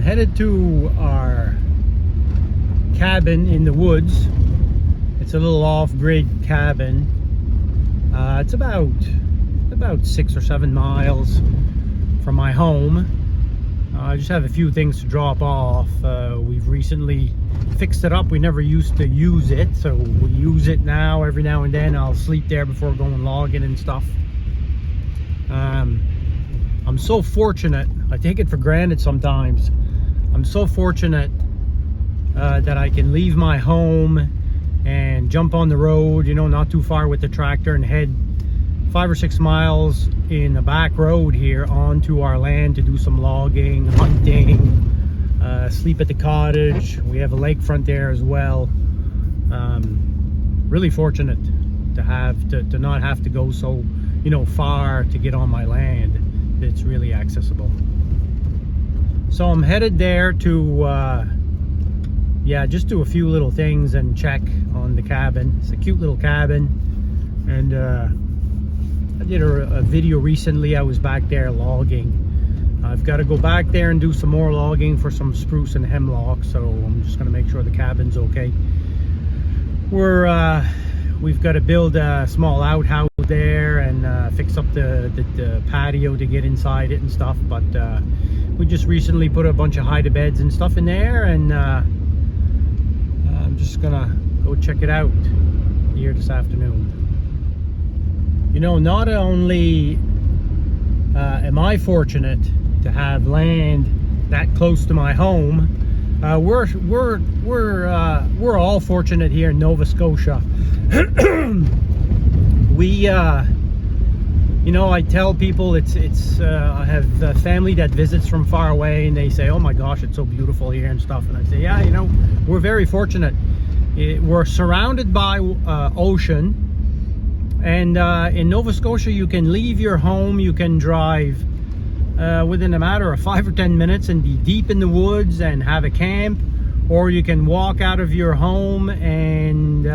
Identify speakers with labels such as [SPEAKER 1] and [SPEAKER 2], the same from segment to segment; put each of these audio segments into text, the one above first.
[SPEAKER 1] headed to our cabin in the woods. It's a little off-grid cabin. It's about 6 or 7 miles from my home. I just have a few things to drop off. We've recently fixed it up. We never used to use it, so we use it now. Every now and then I'll sleep there before going logging and stuff. I'm so fortunate. I take it for granted sometimes. I'm so fortunate that I can leave my home and jump on the road, you know, not too far with the tractor, and head 5 or 6 miles in a back road here onto our land to do some logging, hunting, sleep at the cottage. We have a lakefront there as well. Really fortunate to not have to go so, you know, far to get on my land. It's really accessible. So I'm headed there to yeah, just do a few little things and check on the cabin. It's a cute little cabin, and I did a video recently. I was back there logging. I've got to go back there and do some more logging for some spruce and hemlock, so I'm just going to make sure the cabin's okay. We've got to build a small outhouse there and fix up the patio to get inside it and stuff, but we just recently put a bunch of hide-a-beds and stuff in there, and I'm just gonna go check it out here this afternoon. You know, not only am I fortunate to have land that close to my home, we're all fortunate here in Nova Scotia. You know, I tell people I have family that visits from far away, and they say, "Oh my gosh, it's so beautiful here and stuff." And I say, "Yeah, you know, we're very fortunate. We're surrounded by ocean, and in Nova Scotia, you can leave your home, you can drive within a matter of 5 or 10 minutes and be deep in the woods and have a camp, or you can walk out of your home and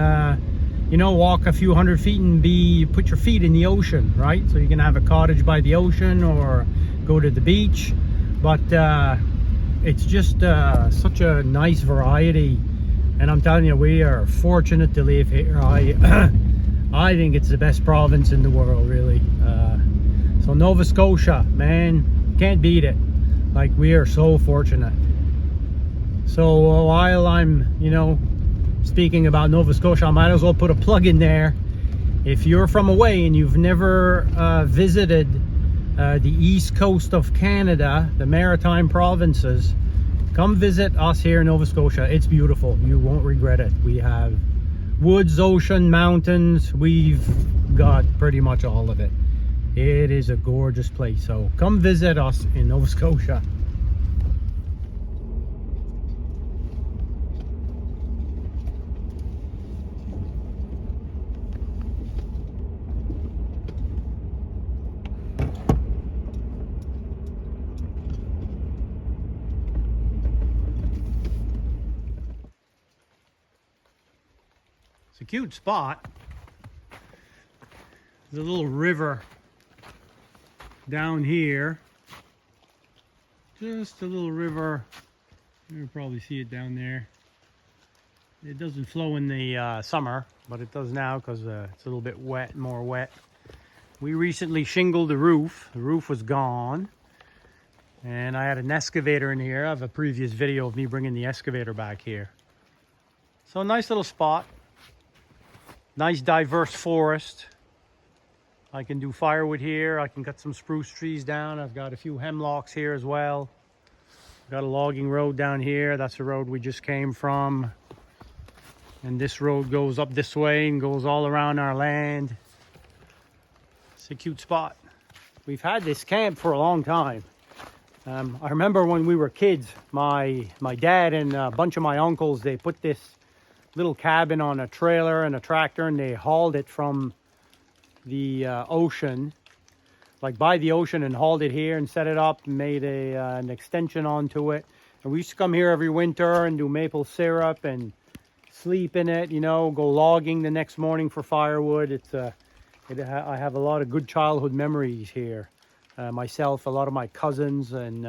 [SPEAKER 1] you know, walk a few hundred feet and put your feet in the ocean, right? So you can have a cottage by the ocean or go to the beach, but it's just such a nice variety, and I'm telling you, we are fortunate to live here. I think it's the best province in the world, really. So Nova Scotia, man, can't beat it. Like, we are so fortunate. So while I'm, you know, speaking about Nova Scotia, I might as well put a plug in there. If you're from away and you've never visited the east coast of Canada, the maritime provinces, come visit us here in Nova Scotia. It's beautiful. You won't regret it. We have woods, ocean, mountains. We've got pretty much all of it. It is a gorgeous place. So come visit us in Nova Scotia. It's a cute spot. There's a little river down here. Just a little river. You can probably see it down there. It doesn't flow in the summer, but it does now because it's a little bit wet, more wet. We recently shingled the roof. The roof was gone, and I had an excavator in here. I have a previous video of me bringing the excavator back here. So a nice little spot. Nice diverse forest. I can do firewood here. I can cut some spruce trees down. I've got a few hemlocks here as well. Got a logging road down here. That's the road we just came from. And this road goes up this way and goes all around our land. It's a cute spot. We've had this camp for a long time. I remember when we were kids, my dad and a bunch of my uncles, they put this little cabin on a trailer and a tractor, and they hauled it from the ocean, like by the ocean, and hauled it here and set it up and made an extension onto it. And we used to come here every winter and do maple syrup and sleep in it, you know, go logging the next morning for firewood. I have a lot of good childhood memories here. Myself, a lot of my cousins, and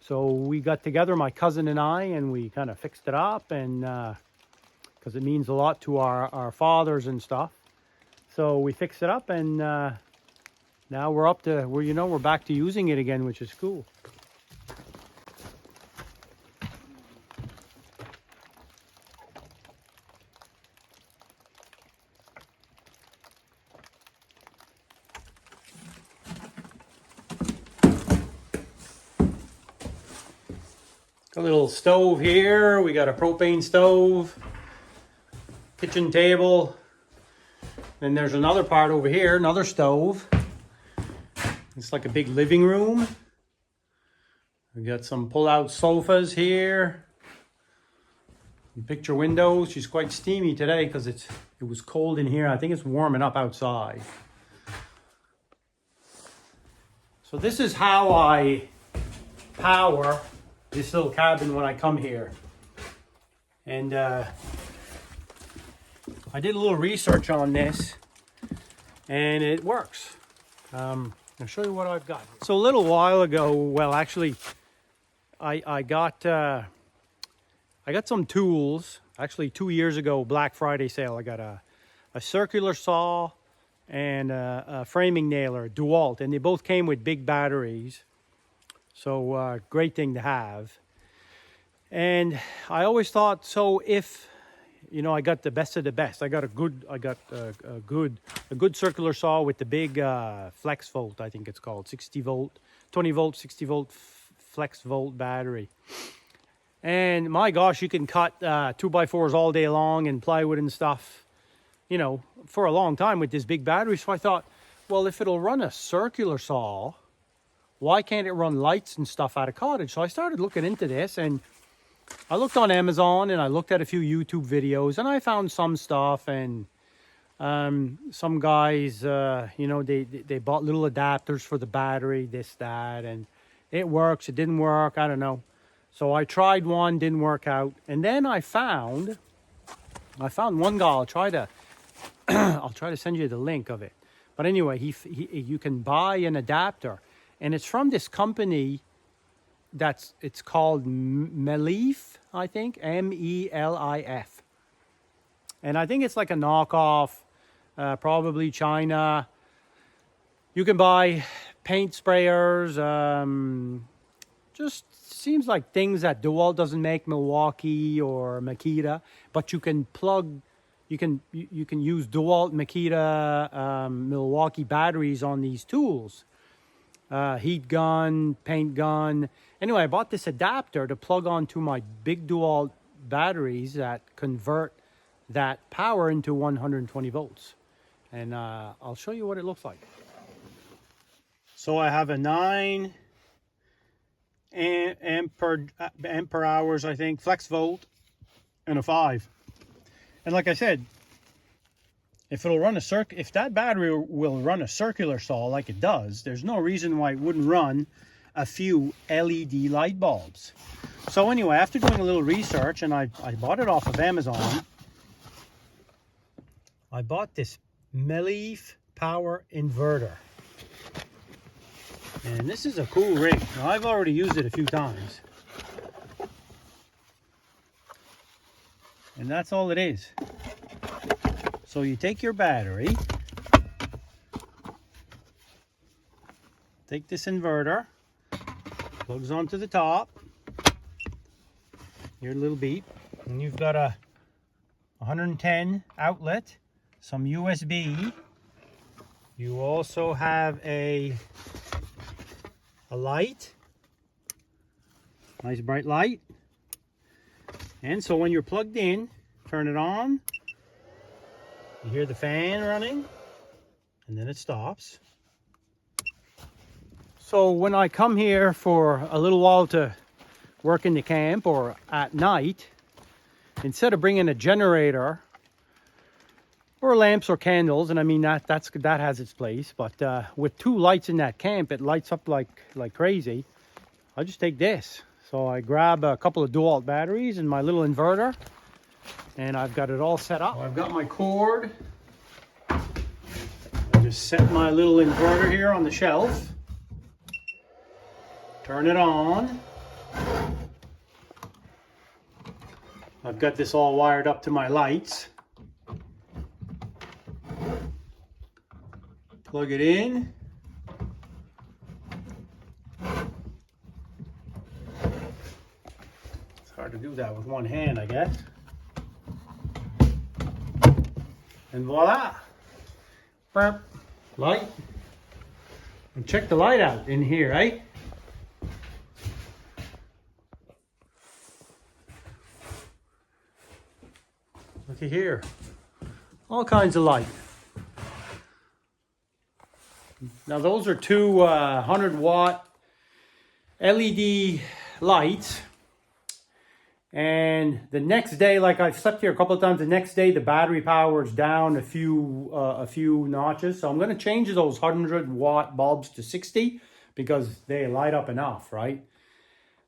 [SPEAKER 1] So we got together, my cousin and I, and we kind of fixed it up, and because it means a lot to our fathers and stuff. So we fixed it up, and now we're up to, we're back to using it again, which is cool. A little stove here. We got a propane stove, kitchen table. Then there's another part over here, another stove. It's like a big living room. We got some pull-out sofas here. Picture windows. She's quite steamy today because it was cold in here. I think it's warming up outside. So this is how I power this little cabin when I come here. And I did a little research on this, and it works. I'll show you what I've got. So a little while ago, well, actually, I got some tools. Actually, 2 years ago, Black Friday sale, I got a circular saw and a framing nailer, Dewalt, and they both came with big batteries. So great thing to have. And I always thought, so if I got the best of the best, I got a good circular saw with the big flex volt, I think it's called, 60 volt, 20 volt, 60 volt flex volt battery. And my gosh, you can cut 2x4s all day long and plywood and stuff, for a long time with this big battery. So I thought, well, if it'll run a circular saw, why can't it run lights and stuff out of cottage? So I started looking into this, and I looked on Amazon, and I looked at a few YouTube videos, and I found some stuff, and some guys, they bought little adapters for the battery, this, that, and it works, it didn't work, I don't know. So I tried one, didn't work out, and then I found one guy. I'll try to send you the link of it. But anyway, you can buy an adapter. And it's from this company it's called Melif, I think, M-E-L-I-F. And I think it's like a knockoff, probably China. You can buy paint sprayers, just seems like things that Dewalt doesn't make, Milwaukee or Makita, but you can use Dewalt, Makita, Milwaukee batteries on these tools. Heat gun, paint gun. Anyway, I bought this adapter to plug onto my big Dewalt batteries that convert that power into 120 volts. And I'll show you what it looks like. So I have a 9 ampere hours, I think, flex volt, and a 5. And like I said, if that battery will run a circular saw like it does, there's no reason why it wouldn't run a few LED light bulbs. So anyway, after doing a little research, and I bought it off of Amazon, I bought this Melif power inverter. And this is a cool rig. Now, I've already used it a few times. And that's all it is. So you take your battery, take this inverter, plugs onto the top, your little beep, and you've got a 110 outlet, some USB. You also have a light, nice bright light. And so when you're plugged in, turn it on. You hear the fan running, and then it stops. So when I come here for a little while to work in the camp or at night, instead of bringing a generator or lamps or candles, and I mean that has its place, but with 2 lights in that camp, it lights up like crazy. I just take this. So I grab a couple of Dewalt batteries and my little inverter, and I've got it all set up. I've got my cord. I just set my little inverter here on the shelf. Turn it on. I've got this all wired up to my lights. Plug it in. It's hard to do that with one hand, I guess. And voila! Burp. Light. And check the light out in here, right? Looky here. All kinds of light. Now those are two 100-watt LED lights. And the next day, like I've slept here a couple of times, the next day the battery power is down a few notches. So I'm going to change those 100-watt bulbs to 60 because they light up enough, right?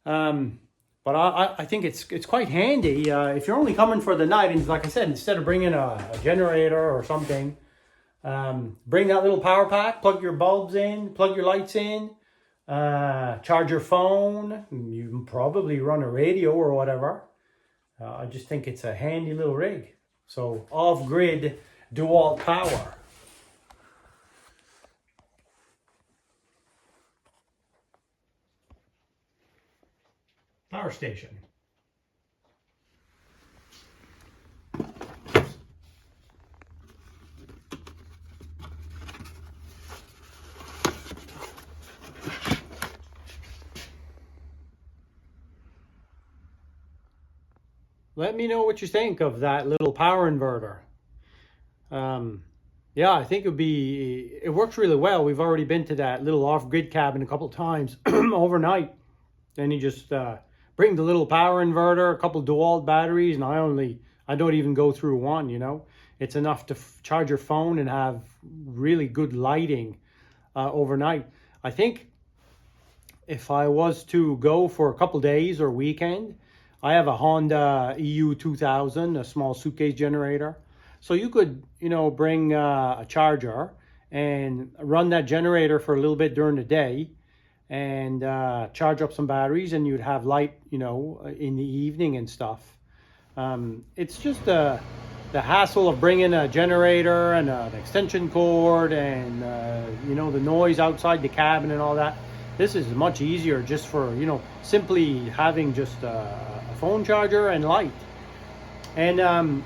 [SPEAKER 1] But I think it's quite handy if you're only coming for the night. And like I said, instead of bringing a generator or something, bring that little power pack, plug your bulbs in, plug your lights in, charge your phone. You can probably run a radio or whatever. I just think it's a handy little rig. So off-grid Dewalt power. Power station. Let me know what you think of that little power inverter. Yeah, I think it works really well. We've already been to that little off-grid cabin a couple times overnight. Then you just bring the little power inverter, a couple Dewalt batteries, and I don't even go through one, you know. It's enough to charge your phone and have really good lighting overnight. I think if I was to go for a couple days or weekend, I have a Honda EU 2000, a small suitcase generator. So you could, you know, bring a charger and run that generator for a little bit during the day and charge up some batteries, and you'd have light, you know, in the evening and stuff. It's just the hassle of bringing a generator and an extension cord and, you know, the noise outside the cabin and all that. This is much easier just for, you know, simply having just a phone charger and light. And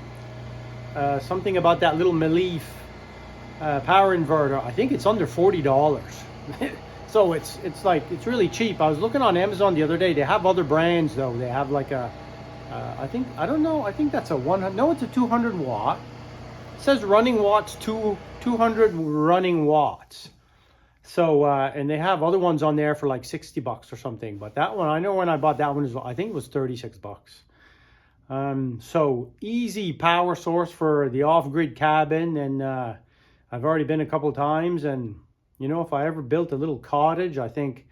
[SPEAKER 1] something about that little Melief power inverter, I think it's under $40. So it's really cheap. I was looking on Amazon the other day. They have other brands though. They have like a I think that's a 100, no, it's a 200 watt. It says running watts, 200 running watts. So and they have other ones on there for like $60 or something. But that one, I know when I bought that one, I think it was $36. So easy power source for the off-grid cabin. And I've already been a couple of times, and you know, if I ever built a little cottage, I think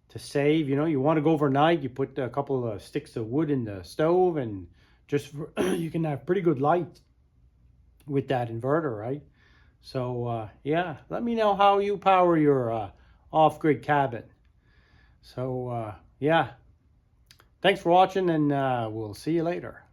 [SPEAKER 1] to save, you know, you want to go overnight, you put a couple of sticks of wood in the stove, and just you can have pretty good light with that inverter, right? So yeah, let me know how you power your off-grid cabin. So yeah, thanks for watching, and we'll see you later.